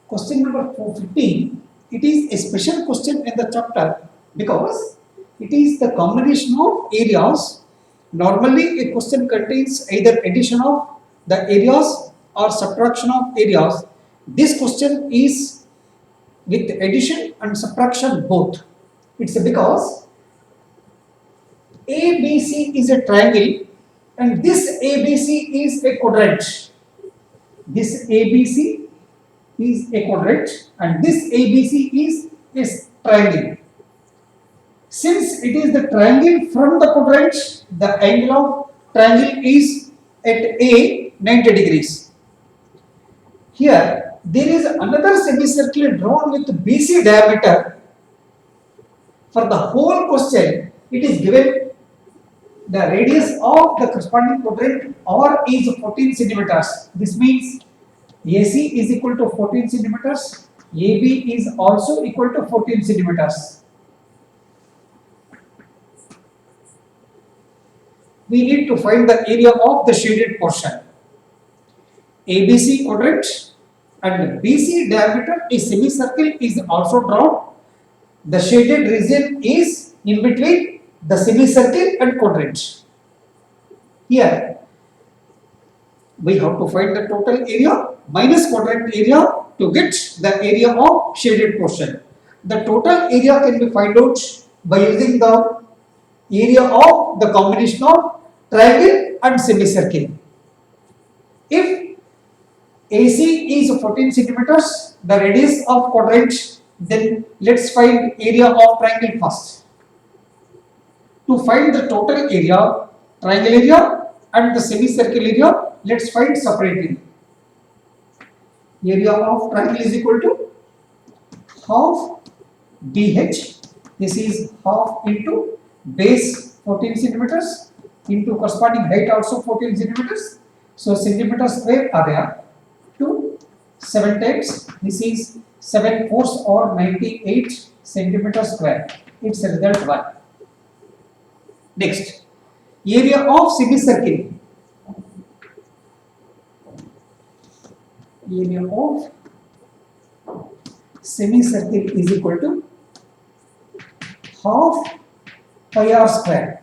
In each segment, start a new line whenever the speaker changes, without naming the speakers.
Question number 415. It is a special question in the chapter because it is the combination of areas. Normally, a question contains either addition of the areas or subtraction of areas. This question is with addition and subtraction both. It's because ABC is a triangle and this ABC is a quadrant. This ABC is a quadrant and this ABC is a triangle. Since it is the triangle from the quadrant, the angle of triangle is at A 90 degrees. Here there is another semicircle drawn with BC diameter. For the whole question, it is given the radius of the corresponding quadrant R is 14 centimeters. This means AC is equal to 14 centimeters. AB is also equal to 14 centimeters. We need to find the area of the shaded portion. ABC quadrant and BC diameter a semicircle is also drawn. The shaded region is in between the semicircle and quadrant. Here we have to find the total area minus quadrant area to get the area of shaded portion. The total area can be found out by using the area of the combination of triangle and semicircle. If AC is 14 centimeters, the radius of quadrant, then let's find area of triangle first. To find the total area, triangle area and the semicircle area, let's find separately. Area of triangle is equal to half BH. This is half into base 14 centimeters into corresponding height also 14 centimeters. So centimeters square are there. 2 7 times. This is 7 fours or 98 centimeters square. It's a result 1. Next, area of semicircle. Area of semicircle is equal to half pi r square.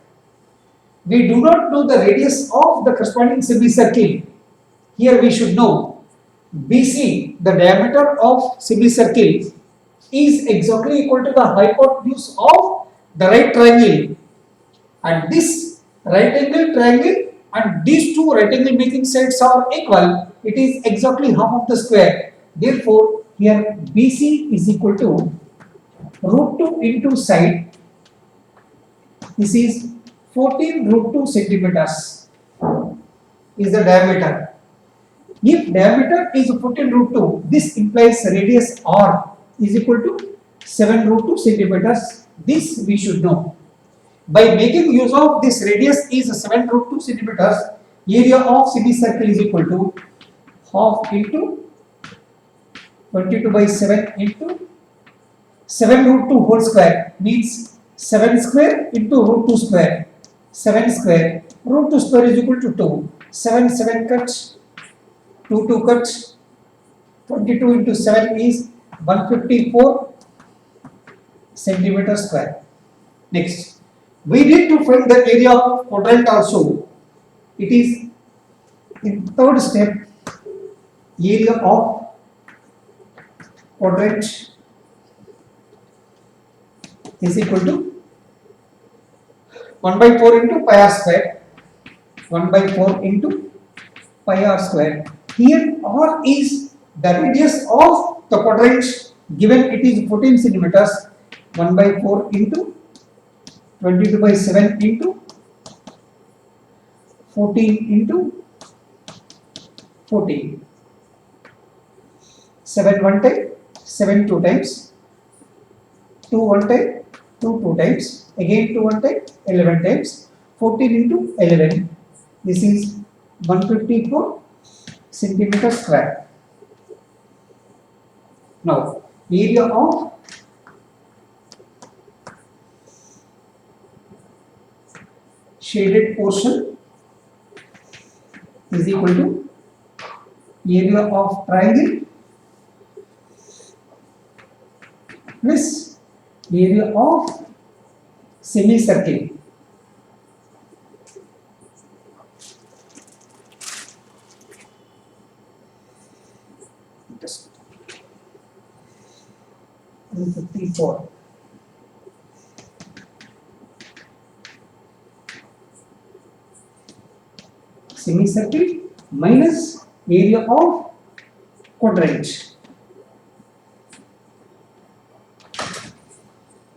We do not know the radius of the corresponding semicircle. Here we should know BC, the diameter of semicircle, is exactly equal to the hypotenuse of the right triangle. And this right angle triangle and these two right angle making sides are equal. It is exactly half of the square. Therefore, here BC is equal to root 2 into side. This is 14 root 2 centimeters is the diameter. If diameter is 14 root 2, this implies radius R is equal to 7 root 2 centimeters. This we should know. By making use of this radius is 7 root 2 centimeters, area of semicircle is equal to half into 22 by 7 into 7 root 2 whole square means 7 square into root 2 square. 7 square root 2 square is equal to 2. 7 7 cuts, 2 2 cuts, 22 into 7 is 154 centimeter square. Next, we need to find the area of quadrant also. It is in third step, area of quadrant is equal to 1 by 4 into pi r square. 1 by 4 into pi r square. Here R is the radius of the quadrant given it is 14 centimeters. 1 by 4 into 22 by 7 into 14 into 14. 7 one time, 7 two times, 2 one time, 2 two times, again 2 one time, 11 times, 14 into 11. This is 154 centimeter square. Now, area of shaded portion is equal to area of triangle plus area of semicircle. Just 154. Semicircle minus area of quadrant.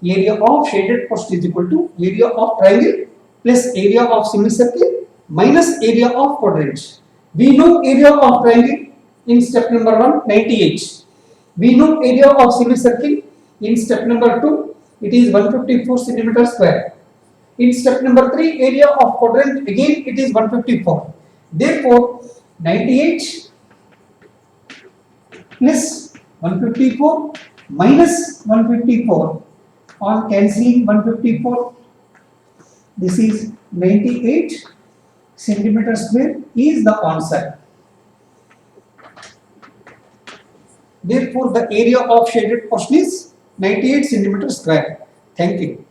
Area of shaded portion is equal to area of triangle plus area of semicircle minus area of quadrant. We know area of triangle in step number 1, 98. We know area of semicircle in step number 2, it is 154 centimeter square. In step number 3, area of quadrant again it is 154. Therefore, 98 plus 154 minus 154, on cancelling 154, this is 98 centimeter square is the answer. Therefore, the area of shaded portion is 98 centimeter square. Thank you.